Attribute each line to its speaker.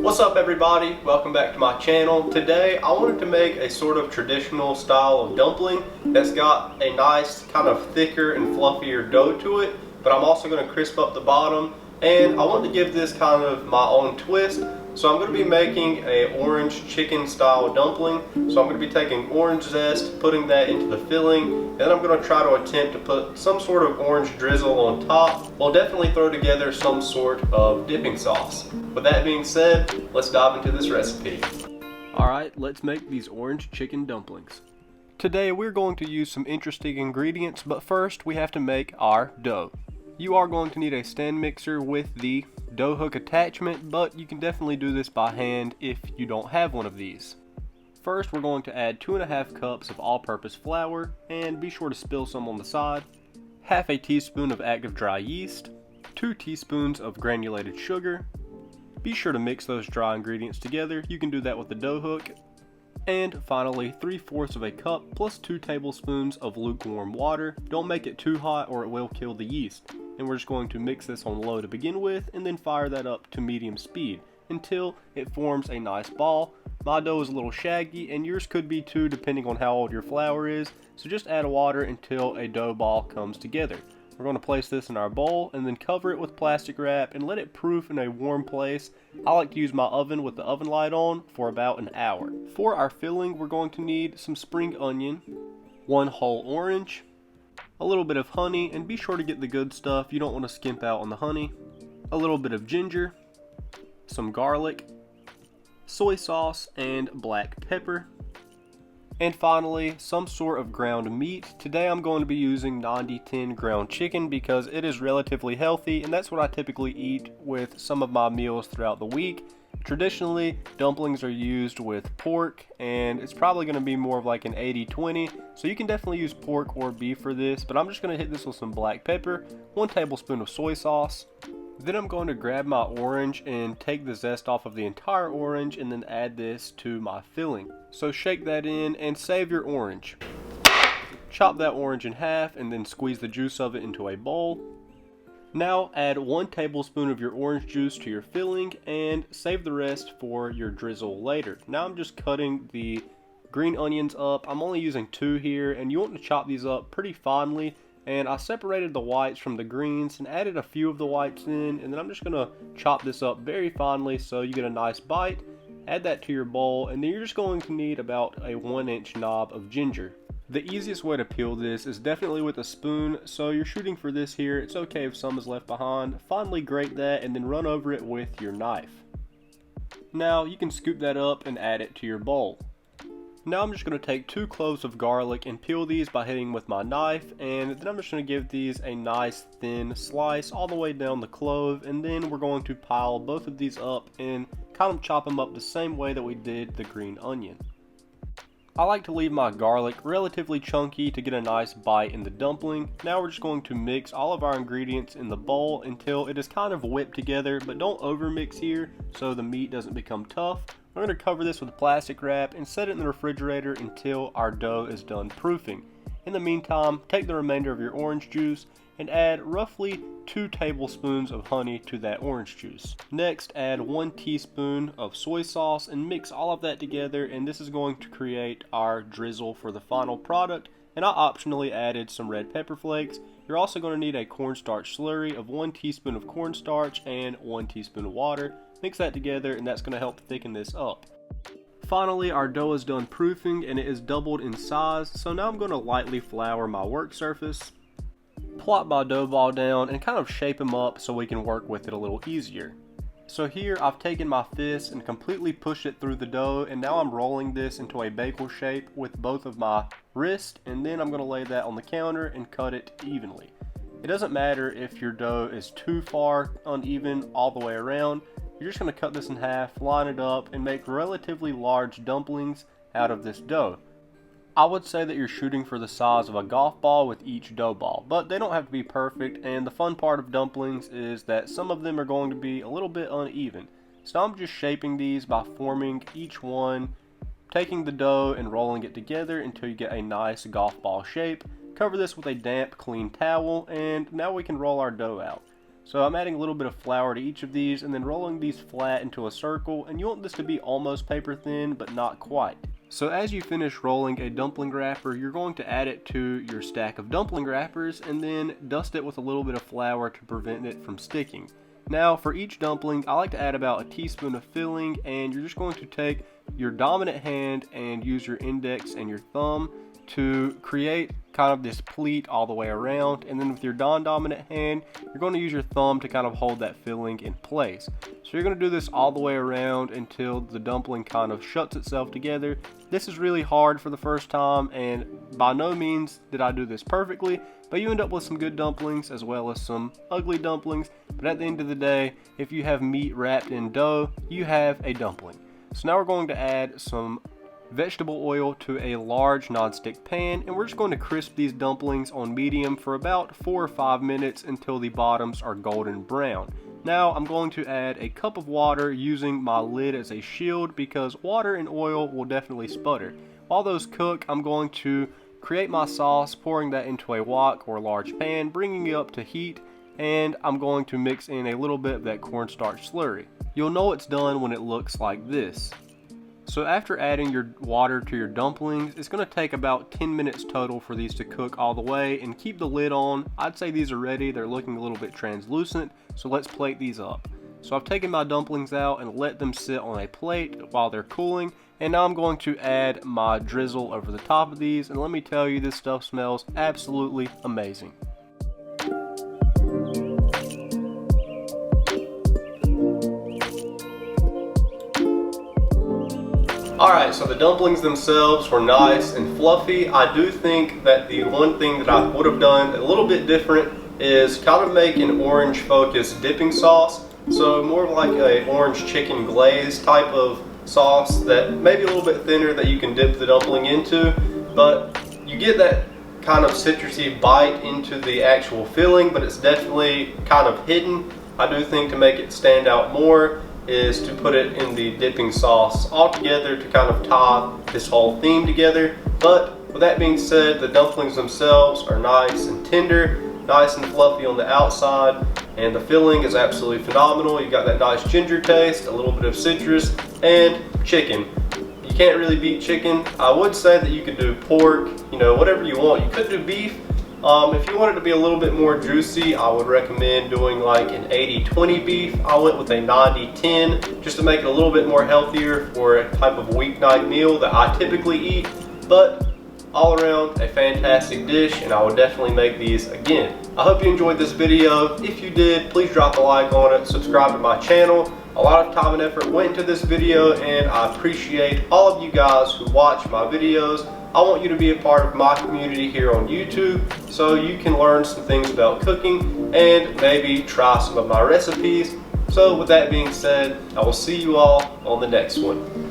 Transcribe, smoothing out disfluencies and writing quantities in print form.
Speaker 1: What's up everybody? Welcome back to my channel. Today I wanted to make a sort of traditional style of dumpling that's got a nice kind of thicker and fluffier dough to it, but I'm also going to crisp up the bottom, and I want to give this kind of my own twist. So I'm going to be making a orange chicken style dumpling. So I'm going to be taking orange zest, putting that into the filling, and then I'm going to try to attempt to put some sort of orange drizzle on top. We'll definitely throw together some sort of dipping sauce. With that being said, let's dive into this recipe. Alright, let's make these orange chicken dumplings. Today we're going to use some interesting ingredients, but first we have to make our dough. You are going to need a stand mixer with the dough hook attachment, but you can definitely do this by hand if you don't have one of these. First we're going to add 2.5 cups of all-purpose flour, and be sure to spill some on the side, half a teaspoon of active dry yeast, 2 teaspoons of granulated sugar. Be sure to mix those dry ingredients together. You can do that with the dough hook. And finally, 3/4 of a cup plus 2 tablespoons of lukewarm water. Don't make it too hot or it will kill the yeast. And we're just going to mix this on low to begin with, and then fire that up to medium speed until it forms a nice ball. My dough is a little shaggy, and yours could be too depending on how old your flour is, so just add water until a dough ball comes together. We're going to place this in our bowl and then cover it with plastic wrap and let it proof in a warm place. I like to use my oven with the oven light on for about an hour. For our filling, we're going to need some spring onion, 1 whole orange, a little bit of honey, and be sure to get the good stuff. You don't want to skimp out on the honey, a little bit of ginger, some garlic, soy sauce, and black pepper. And finally, some sort of ground meat. Today I'm going to be using 90-10 ground chicken because it is relatively healthy, and that's what I typically eat with some of my meals throughout the week. Traditionally, dumplings are used with pork, and it's probably going to be more of like an 80-20, so you can definitely use pork or beef for this, but I'm just going to hit this with some black pepper, 1 tablespoon of soy sauce. Then I'm going to grab my orange and take the zest off of the entire orange and then add this to my filling. So shake that in and save your orange. Chop that orange in half and then squeeze the juice of it into a bowl. Now add 1 tablespoon of your orange juice to your filling and save the rest for your drizzle later. Now I'm just cutting the green onions up. I'm only using 2 here, and you want to chop these up pretty finely. And I separated the whites from the greens and added a few of the whites in, and then I'm just going to chop this up very finely so you get a nice bite. Add that to your bowl, and then you're just going to need about a 1-inch knob of ginger. The easiest way to peel this is definitely with a spoon, so you're shooting for this here. It's okay if some is left behind. Finally grate that and then run over it with your knife. Now you can scoop that up and add it to your bowl. Now I'm just going to take 2 cloves of garlic and peel these by hitting with my knife, and then I'm just going to give these a nice thin slice all the way down the clove, and then we're going to pile both of these up and kind of chop them up the same way that we did the green onion. I like to leave my garlic relatively chunky to get a nice bite in the dumpling. Now we're just going to mix all of our ingredients in the bowl until it is kind of whipped together, but don't over mix here so the meat doesn't become tough. We're going to cover this with plastic wrap and set it in the refrigerator until our dough is done proofing. In the meantime, take the remainder of your orange juice and add roughly 2 tablespoons of honey to that orange juice. Next, add 1 teaspoon of soy sauce and mix all of that together, and this is going to create our drizzle for the final product. And I optionally added some red pepper flakes. You're also going to need a cornstarch slurry of 1 teaspoon of cornstarch and 1 teaspoon of water. Mix that together, and that's going to help thicken this up. Finally, our dough is done proofing and it is doubled in size, so now I'm going to lightly flour my work surface, plop my dough ball down, and kind of shape them up so we can work with it a little easier. So here I've taken my fist and completely pushed it through the dough, and now I'm rolling this into a bagel shape with both of my wrists, and then I'm going to lay that on the counter and cut it evenly. It doesn't matter if your dough is too far uneven all the way around. You're just going to cut this in half, line it up, and make relatively large dumplings out of this dough. I would say that you're shooting for the size of a golf ball with each dough ball, but they don't have to be perfect, and the fun part of dumplings is that some of them are going to be a little bit uneven. So I'm just shaping these by forming each one, taking the dough and rolling it together until you get a nice golf ball shape. Cover this with a damp, clean towel, and now we can roll our dough out. So I'm adding a little bit of flour to each of these and then rolling these flat into a circle, and you want this to be almost paper thin but not quite. So as you finish rolling a dumpling wrapper, you're going to add it to your stack of dumpling wrappers and then dust it with a little bit of flour to prevent it from sticking. Now for each dumpling, I like to add about a teaspoon of filling, and you're just going to take your dominant hand and use your index and your thumb to create kind of this pleat all the way around, and then with your non-dominant hand, you're going to use your thumb to kind of hold that filling in place. So you're going to do this all the way around until the dumpling kind of shuts itself together. This is really hard for the first time, and by no means did I do this perfectly, but you end up with some good dumplings as well as some ugly dumplings. But at the end of the day, if you have meat wrapped in dough, you have a dumpling. So now we're going to add some vegetable oil to a large non-stick pan, and we're just going to crisp these dumplings on medium for about 4 or 5 minutes until the bottoms are golden brown. Now I'm going to add a cup of water using my lid as a shield because water and oil will definitely sputter. While those cook, I'm going to create my sauce, pouring that into a wok or large pan, bringing it up to heat, and I'm going to mix in a little bit of that cornstarch slurry. You'll know it's done when it looks like this. So after adding your water to your dumplings, it's going to take about 10 minutes total for these to cook all the way, and keep the lid on. I'd say these are ready. They're looking a little bit translucent, so let's plate these up. So I've taken my dumplings out and let them sit on a plate while they're cooling, and now I'm going to add my drizzle over the top of these, and let me tell you, this stuff smells absolutely amazing. Alright, so the dumplings themselves were nice and fluffy. I do think that the one thing that I would have done a little bit different is kind of make an orange focused dipping sauce. So more like a orange chicken glaze type of sauce that maybe a little bit thinner that you can dip the dumpling into, but you get that kind of citrusy bite into the actual filling, but it's definitely kind of hidden. I do think to make it stand out more is to put it in the dipping sauce all together to kind of tie this whole theme together. But with that being said, the dumplings themselves are nice and tender, nice and fluffy on the outside, and the filling is absolutely phenomenal. You got that nice ginger taste, a little bit of citrus, and chicken. You can't really beat chicken. I would say that you could do pork, whatever you want. You could do beef. If you want it to be a little bit more juicy, I would recommend doing like an 80-20 beef. I went with a 90-10 just to make it a little bit more healthier for a type of weeknight meal that I typically eat. But all around, a fantastic dish, and I would definitely make these again. I hope you enjoyed this video. If you did, please drop a like on it, subscribe to my channel. A lot of time and effort went into this video, and I appreciate all of you guys who watch my videos. I want you to be a part of my community here on YouTube so you can learn some things about cooking and maybe try some of my recipes. So with that being said, I will see you all on the next one.